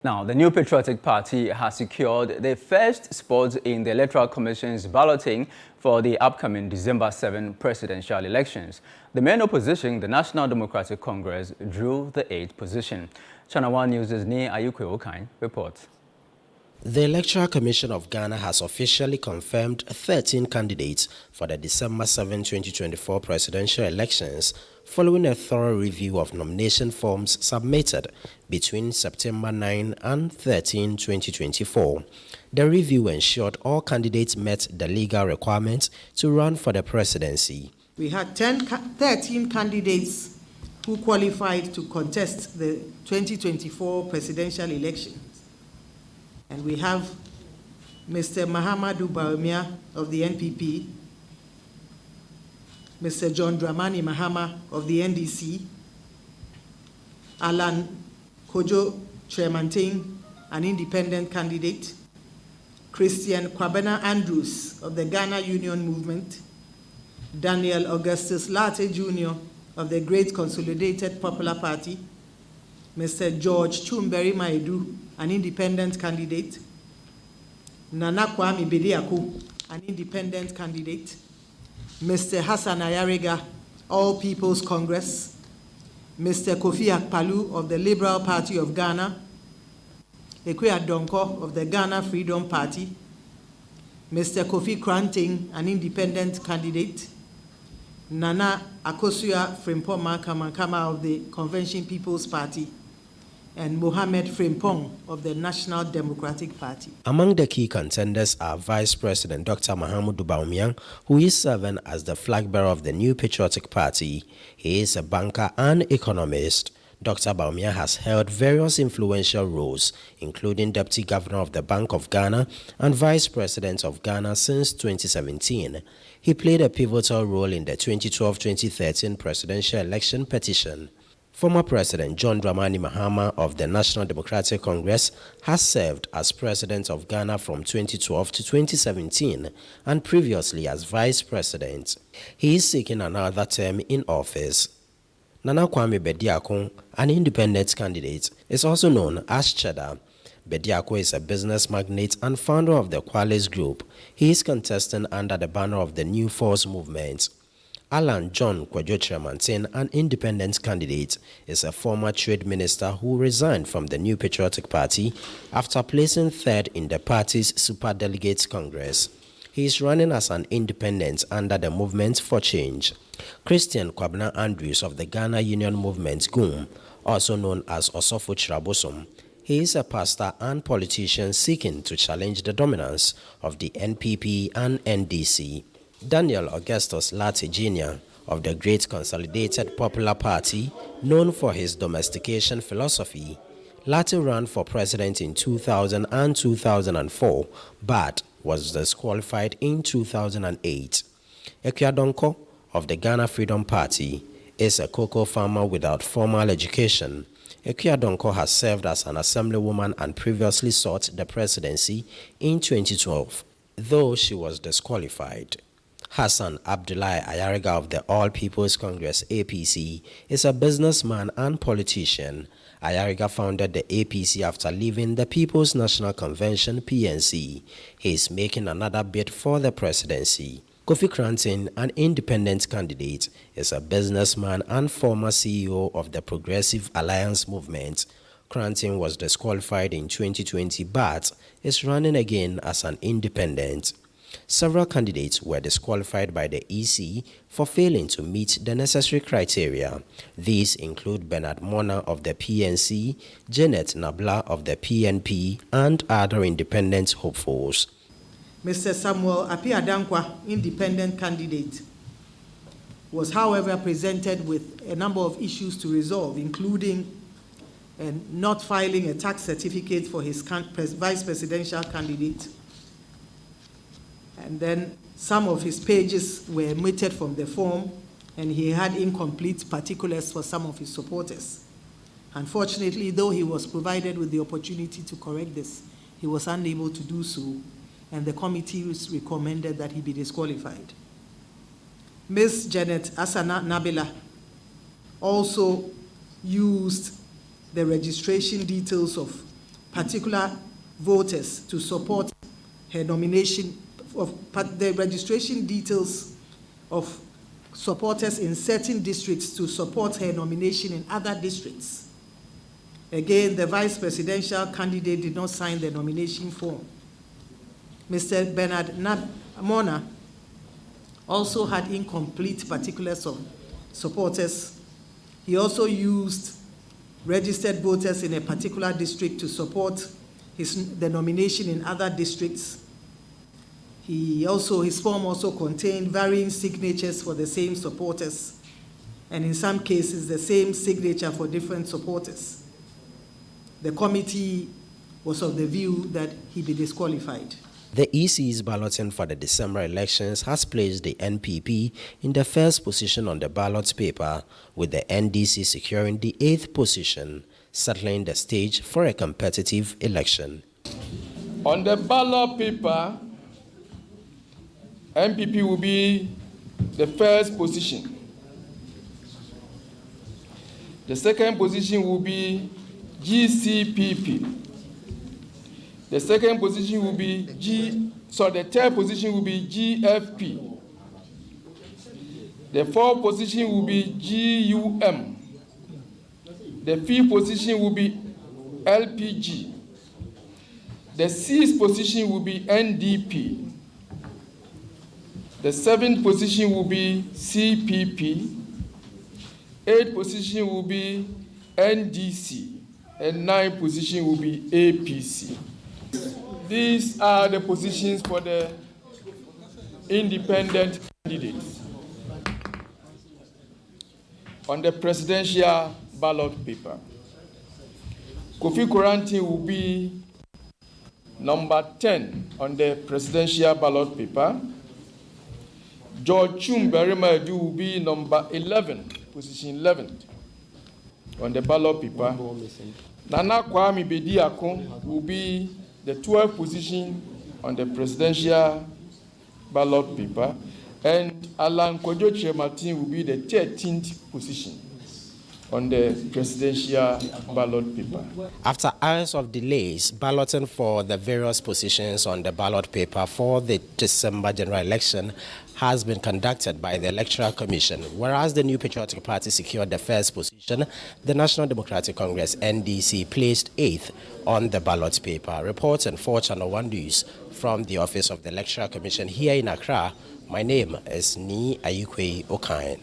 Now, the New Patriotic Party has secured the first spot in the Electoral Commission's balloting for the upcoming December 7 presidential elections. The main opposition, the National Democratic Congress, drew the 8th position. ChannelOne News' Ni Ayukwe Okan reports. The Electoral Commission of Ghana has officially confirmed 13 candidates for the December 7, 2024 presidential elections following a thorough review of nomination forms submitted between September 9 and 13, 2024. The review ensured all candidates met the legal requirements to run for the presidency. We had 13 candidates who qualified to contest the 2024 presidential election. And we have Mr. Mahamudu Bawumia of the NPP, Mr. John Dramani Mahama of the NDC, Alan Kojo Tremantin, an independent candidate, Christian Kwabena Andrews of the Ghana Union Movement, Daniel Augustus Latte Jr. of the Great Consolidated Popular Party, Mr. George Chumberi Maidu, an independent candidate, Nana Kwame Bediako, an independent candidate, Mr. Hassan Ayariga, All People's Congress, Mr. Kofi Akpalu of the Liberal Party of Ghana, Ekwia Donko of the Ghana Freedom Party, Mr. Kofi Kranting, an independent candidate, Nana Akosua Frimpong Kamakama of the Convention People's Party, and Mohamed Frimpong of the National Democratic Party. Among the key contenders are Vice President Dr. Mahamudu Bawumia, who is serving as the flag bearer of the New Patriotic Party. He is a banker and economist. Dr. Bawumia has held various influential roles, including Deputy Governor of the Bank of Ghana and Vice President of Ghana since 2017. He played a pivotal role in the 2012-2013 presidential election petition. Former President John Dramani Mahama of the National Democratic Congress has served as President of Ghana from 2012 to 2017 and previously as Vice President. He is seeking another term in office. Nana Kwame Bediako, an independent candidate, is also known as Cheddar. Bediako is a business magnate and founder of the Qualis Group. He is contesting under the banner of the New Force Movement. Alan John Kojo Tremantin, an independent candidate, is a former trade minister who resigned from the New Patriotic Party after placing third in the party's Superdelegates Congress. He is running as an independent under the Movement for Change. Christian Kwabena Andrews of the Ghana Union Movement GUM, also known as Osofo Chirabosom, he is a pastor and politician seeking to challenge the dominance of the NPP and NDC. Daniel Augustus Latte Jr. of the Great Consolidated Popular Party, known for his domestication philosophy, Latte ran for president in 2000 and 2004, but was disqualified in 2008. Ekwia Donko of the Ghana Freedom Party is a cocoa farmer without formal education. Ekwia Donko has served as an assemblywoman and previously sought the presidency in 2012, though she was disqualified. Hassan Abdullahi Ayariga of the All People's Congress APC is a businessman and politician. Ayariga founded the APC after leaving the People's National Convention PNC. He is making another bid for the presidency. Kofi Kranting, an independent candidate, is a businessman and former CEO of the Progressive Alliance Movement. Kranting was disqualified in 2020 but is running again as an independent. Several candidates were disqualified by the EC for failing to meet the necessary criteria. These include Bernard Mona of the PNC, Janet Nabla of the PNP, and other independent hopefuls. Mr. Samuel Apiadankwa, independent candidate, was however presented with a number of issues to resolve, including not filing a tax certificate for his vice presidential candidate. And then some of his pages were omitted from the form, and he had incomplete particulars for some of his supporters. Unfortunately, though he was provided with the opportunity to correct this, he was unable to do so, and the committee recommended that he be disqualified. Ms. Janet Asana Nabila also used the registration details of particular voters to support her nomination, of the registration details of supporters in certain districts to support her nomination in other districts. Again, the vice presidential candidate did not sign the nomination form. Mr. Bernard Mona also had incomplete particulars of supporters. He also used registered voters in a particular district to support the nomination in other districts. His form also contained varying signatures for the same supporters, and in some cases, the same signature for different supporters. The committee was of the view that he be disqualified. The EC's balloting for the December elections has placed the NPP in the first position on the ballot paper, with the NDC securing the 8th position, settling the stage for a competitive election. On the ballot paper, NPP will be the first position. The second position will be GCPP. The second position will be the third position will be GFP. The fourth position will be GUM. The fifth position will be LPG. The sixth position will be NDP. The seventh position will be CPP. Eighth position will be NDC. And ninth position will be APC. These are the positions for the independent candidates. On the presidential ballot paper, Kofi Koranti will be number 10 on the presidential ballot paper. George Chumberima will be number 11, position 11 on the ballot paper. Nana Kwame Bediako will be the 12th position on the presidential ballot paper, and Alan Kojo Martin will be the 13th position on the presidential ballot paper. After hours of delays, balloting for the various positions on the ballot paper for the December general election has been conducted by the Electoral Commission. Whereas the New Patriotic Party secured the first position, the National Democratic Congress, NDC, placed 8th on the ballot paper. Reporting for ChannelOne News from the office of the Electoral Commission here in Accra, my name is Ni Ayikwe Okain.